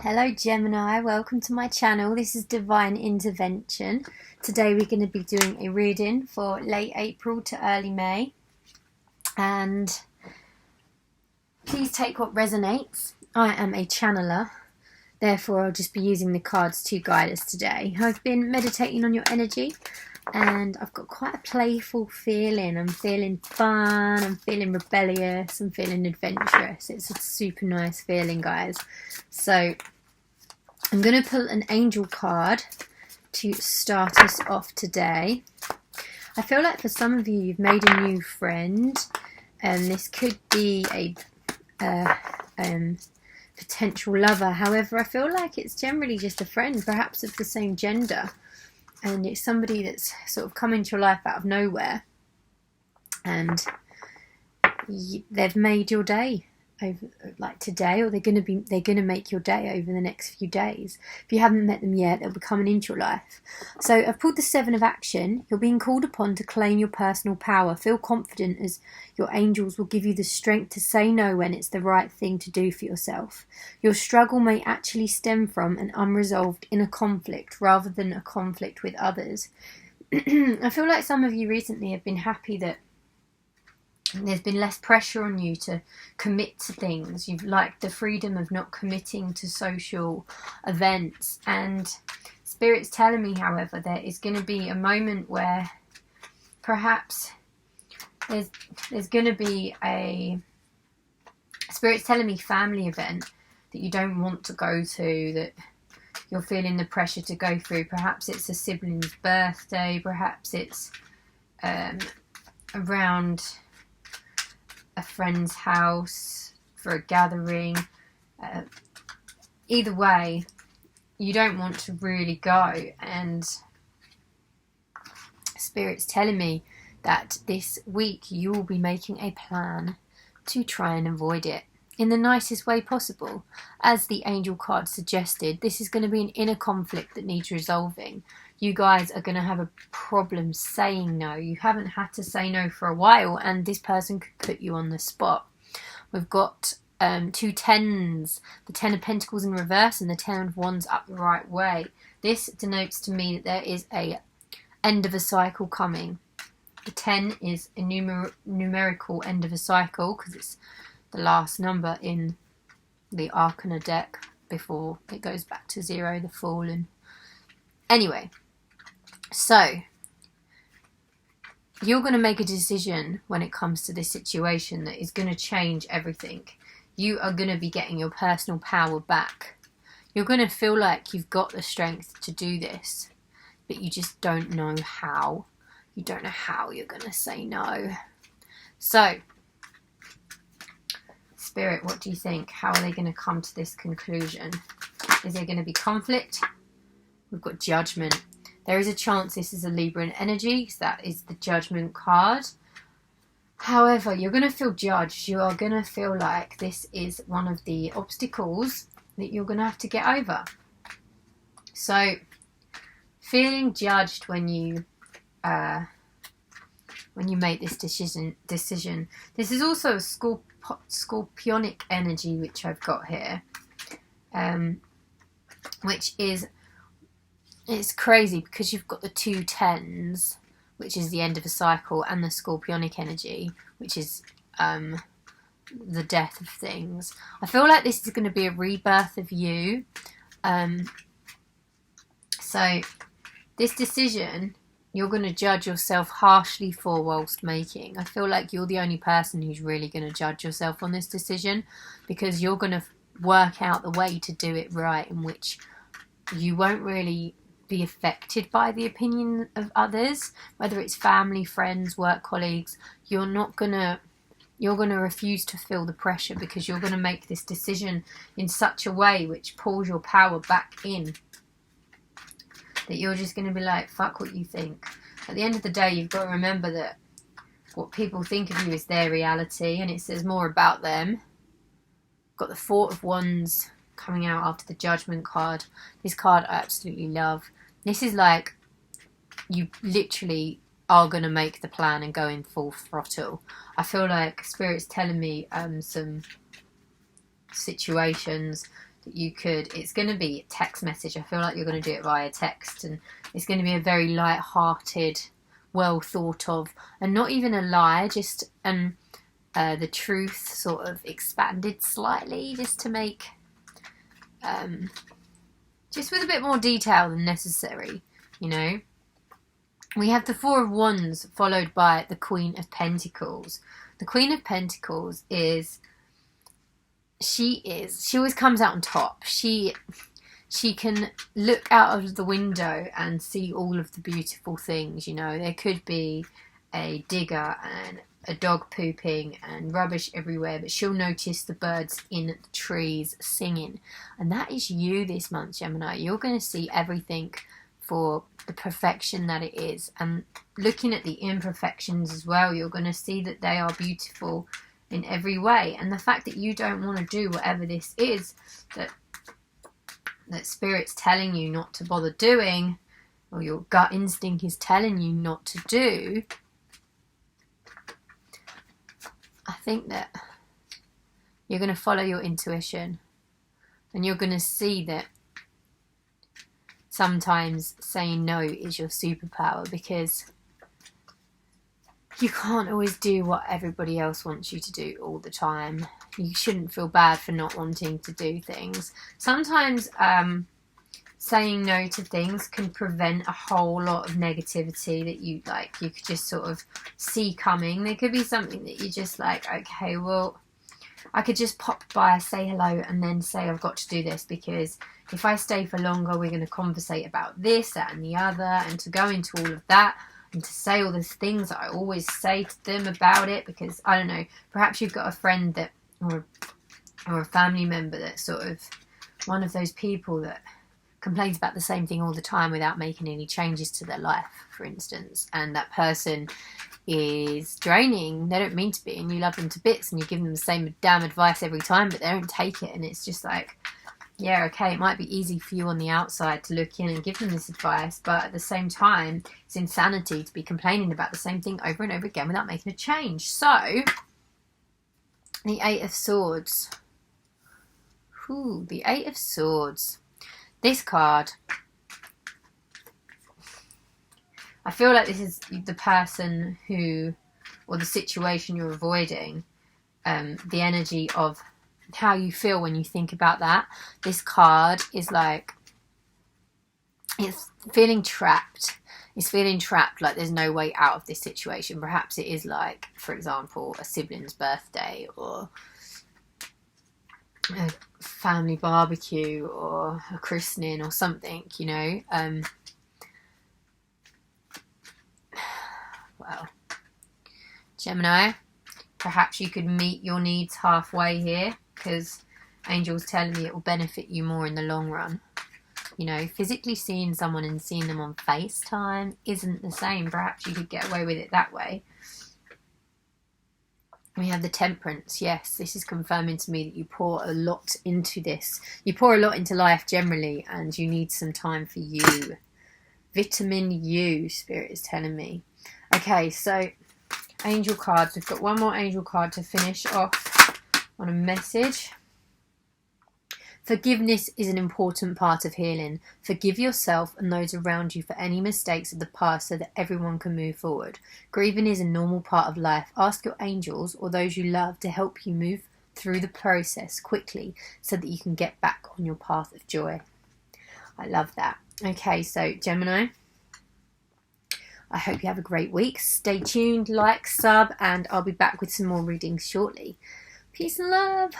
Hello Gemini, welcome to my channel. This is Divine Intervention. Today we're going to be doing a reading for late April to early May. And please take what resonates. I am a channeler, therefore I'll just be using the cards to guide us today. I've been meditating on your energy and I've got quite a playful feeling. I'm feeling fun, I'm feeling rebellious, I'm feeling adventurous. It's a super nice feeling, guys. So I'm going to pull an angel card to start us off today. I feel like for some of you, you've made a new friend, and this could be a potential lover. However, I feel like it's generally just a friend, perhaps of the same gender, and it's somebody that's sort of come into your life out of nowhere, and they've made your day over, like today, or they're gonna make your day over the next few days. If you haven't met them yet, they'll be coming into your life. So I've pulled the Seven of Action. You're being called upon to claim your personal power. Feel confident, as your angels will give you the strength to say no when it's the right thing to do for yourself. Your struggle may actually stem from an unresolved inner conflict rather than a conflict with others. I feel like some of you recently have been happy that there's been less pressure on you to commit to things. You've liked the freedom of not committing to social events. And Spirit's telling me, however, there is going to be a moment where perhaps there's going to be a... Spirit's telling me family event that you don't want to go to, that you're feeling the pressure to go through. Perhaps it's a sibling's birthday. Perhaps it's around a friend's house for a gathering. Either way, you don't want to really go, and Spirit's telling me that this week you will be making a plan to try and avoid it in the nicest way possible. As the angel card suggested, this is going to be an inner conflict that needs resolving. You guys are going to have a problem saying no. You haven't had to say no for a while, and this person could put you on the spot. We've got two tens, the Ten of Pentacles in reverse and the Ten of Wands up the right way. This denotes to me that there is a end of a cycle coming. The 10 is a numerical end of a cycle because it's the last number in the Arcana deck before it goes back to 0, the Fallen. Anyway, so you're going to make a decision when it comes to this situation that is going to change everything. You are going to be getting your personal power back. You're going to feel like you've got the strength to do this, but you just don't know how. You don't know how you're going to say no. So, Spirit, what do you think? How are they going to come to this conclusion? Is there going to be conflict? We've got Judgment. There is a chance this is a Libran energy, because that is the Judgment card. However, you're going to feel judged. You are going to feel like this is one of the obstacles that you're going to have to get over. So, feeling judged when you make this decision. This is also a scorpionic energy, which I've got here, which is... It's crazy because you've got the two tens, which is the end of a cycle, and the scorpionic energy, which is the death of things. I feel like this is going to be a rebirth of you. So this decision, you're going to judge yourself harshly for whilst making. I feel like you're the only person who's really going to judge yourself on this decision, because you're going to work out the way to do it right, in which you won't really be affected by the opinion of others, whether it's family, friends, work colleagues. You're gonna refuse to feel the pressure, because you're gonna make this decision in such a way which pulls your power back in, that you're just gonna be like, fuck what you think. At the end of the day, you've got to remember that what people think of you is their reality, and it says more about them. Got the Four of Wands coming out after the Judgment card. This card I absolutely love. This is like, you literally are going to make the plan and go in full throttle. I feel like Spirit's telling me some situations you could, it's going to be a text message. I feel like you're going to do it via text, and it's going to be a very light-hearted, well thought of, and not even a lie, just the truth sort of expanded slightly, just to make just with a bit more detail than necessary, you know. We have the Four of Wands followed by the Queen of Pentacles. The Queen of Pentacles she always comes out on top. She can look out of the window and see all of the beautiful things, you know. There could be a digger and a dog pooping and rubbish everywhere, but she'll notice the birds in the trees singing. And that is you this month, Gemini. You're going to see everything for the perfection that it is, and looking at the imperfections as well, you're going to see that they are beautiful in every way. And the fact that you don't want to do whatever this is that Spirit's telling you not to bother doing, or your gut instinct is telling you not to do, I think that you're going to follow your intuition, and you're going to see that sometimes saying no is your superpower, because you can't always do what everybody else wants you to do all the time. You shouldn't feel bad for not wanting to do things. Sometimes saying no to things can prevent a whole lot of negativity that you could just sort of see coming. There could be something that you just like, okay, well, I could just pop by, say hello, and then say I've got to do this, because if I stay for longer, we're going to conversate about this, that, and the other, and to go into all of that, and to say all these things that I always say to them about it, because, I don't know, perhaps you've got a friend that, or a family member that's sort of one of those people that complains about the same thing all the time without making any changes to their life, for instance, and that person is draining. They don't mean to be, and you love them to bits, and you give them the same damn advice every time, but they don't take it, and it's just like, yeah, okay, it might be easy for you on the outside to look in and give them this advice, but at the same time, it's insanity to be complaining about the same thing over and over again without making a change. So, the Eight of Swords. Ooh, the Eight of Swords. This card, I feel like this is the person who, or the situation you're avoiding, the energy of how you feel when you think about that. This card is like, it's feeling trapped. It's feeling trapped, like there's no way out of this situation. Perhaps it is like, for example, a sibling's birthday, or a family barbecue, or a christening, or something, you know. Well, Gemini, perhaps you could meet your needs halfway here, because Angel's telling me it will benefit you more in the long run. You know, physically seeing someone and seeing them on FaceTime isn't the same. Perhaps you could get away with it that way. We have the Temperance. Yes, this is confirming to me that you pour a lot into this. You pour a lot into life generally, and you need some time for you. Vitamin U, Spirit is telling me. Okay, so angel cards. We've got one more angel card to finish off on a message. Forgiveness is an important part of healing. Forgive yourself and those around you for any mistakes of the past so that everyone can move forward. Grieving is a normal part of life. Ask your angels or those you love to help you move through the process quickly so that you can get back on your path of joy. I love that. Okay, so Gemini, I hope you have a great week. Stay tuned, like, sub, and I'll be back with some more readings shortly. Peace and love.